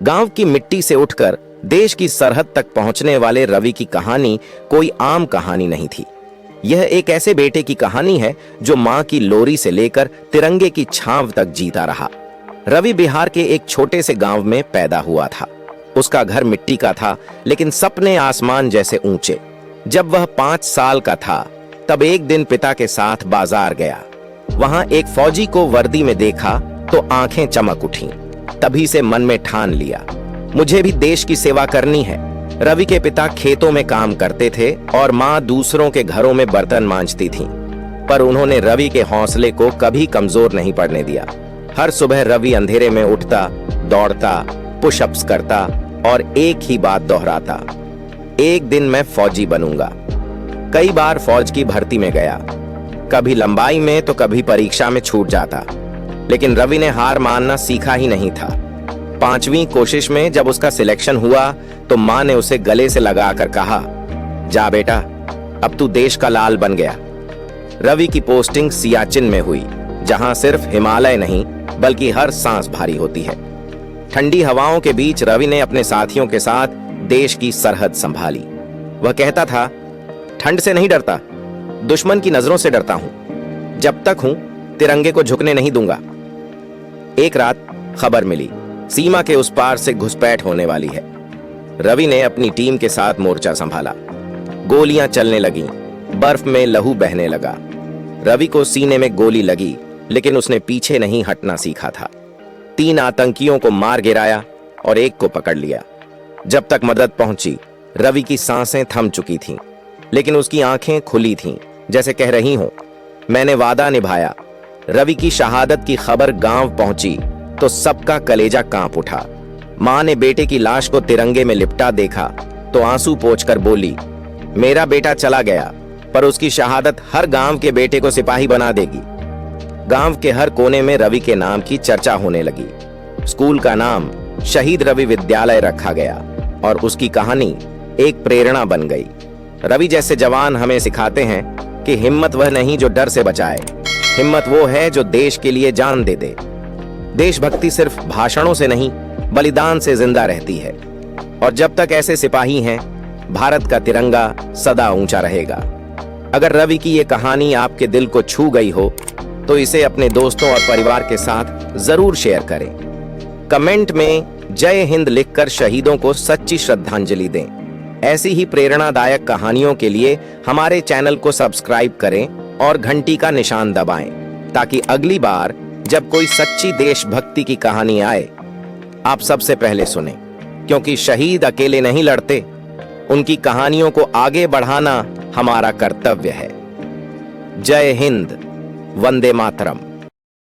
गांव की मिट्टी से उठकर देश की सरहद तक पहुंचने वाले रवि की कहानी कोई आम कहानी नहीं थी। यह एक ऐसे बेटे की कहानी है जो मां की लोरी से लेकर तिरंगे की छांव तक जीता रहा। रवि बिहार के एक छोटे से गांव में पैदा हुआ था। उसका घर मिट्टी का था, लेकिन सपने आसमान जैसे ऊंचे। जब वह 5 साल का था, तब एक दिन पिता के साथ बाजार गया। वहां एक फौजी को वर्दी में देखा तो आंखें चमक उठीं। तभी से मन में ठान लिया, मुझे भी देश की सेवा करनी है। रवि के पिता खेतों में काम करते थे और मां दूसरों के घरों में बर्तन मांजती थीं। पर उन्होंने रवि के हौसले को कभी कमजोर नहीं पड़ने दिया। हर सुबह रवि अंधेरे में उठता, दौड़ता, पुशअप्स करता और एक ही बात दोहराता, एक दिन मैं फौजी बनूंगा। कई बार फौज की भर्ती में गया, कभी लंबाई में तो कभी परीक्षा में छूट जाता, लेकिन रवि ने हार मानना सीखा ही नहीं था। 5वीं कोशिश में जब उसका सिलेक्शन हुआ तो मां ने उसे गले से लगाकर कहा, जा बेटा, अब तू देश का लाल बन गया। रवि की पोस्टिंग सियाचिन में हुई, जहां सिर्फ हिमालय नहीं बल्कि हर सांस भारी होती है। ठंडी हवाओं के बीच रवि ने अपने साथियों के साथ देश की सरहद संभाली। वह कहता था, ठंड से नहीं डरता, दुश्मन की नजरों से डरता हूं। जब तक हूं, तिरंगे को झुकने नहीं दूंगा। एक रात खबर मिली, सीमा के उस पार से घुसपैठ होने वाली है। रवि ने अपनी टीम के साथ मोर्चा संभाला। गोलियां चलने लगीं, बर्फ में लहू बहने लगा। रवि को सीने में गोली लगी, लेकिन उसने पीछे नहीं हटना सीखा था। 3 आतंकियों को मार गिराया और एक को पकड़ लिया। जब तक मदद पहुंची, रवि की सांसें थम चुकी थीं, लेकिन उसकी आंखें खुली थीं, जैसे कह रही हों, मैंने वादा निभाया। रवि की शहादत की खबर गांव पहुंची तो सबका कलेजा कांप उठा। मां ने बेटे की लाश को तिरंगे में लिपटा देखा तो आंसू पोंछकर बोली, मेरा बेटा चला गया, पर उसकी शहादत हर गांव के बेटे को सिपाही बना देगी। गांव के हर कोने में रवि के नाम की चर्चा होने लगी। स्कूल का नाम शहीद रवि विद्यालय रखा गया और उसकी कहानी एक प्रेरणा बन गई। रवि जैसे जवान हमें सिखाते हैं कि हिम्मत वह नहीं जो डर से बचाए, हिम्मत वो है जो देश के लिए जान दे दे। देशभक्ति सिर्फ भाषणों से नहीं, बलिदान से जिंदा रहती है। और जब तक ऐसे सिपाही हैं, भारत का तिरंगा सदा ऊंचा रहेगा। अगर रवि की ये कहानी आपके दिल को छू गई हो तो इसे अपने दोस्तों और परिवार के साथ जरूर शेयर करें। कमेंट में जय हिंद लिखकर शहीदों को सच्ची श्रद्धांजलि दें। ऐसी ही प्रेरणादायक कहानियों के लिए हमारे चैनल को सब्सक्राइब करें और घंटी का निशान दबाएं, ताकि अगली बार जब कोई सच्ची देशभक्ति की कहानी आए, आप सबसे पहले सुने। क्योंकि शहीद अकेले नहीं लड़ते, उनकी कहानियों को आगे बढ़ाना हमारा कर्तव्य है। जय हिंद, वंदे मातरम।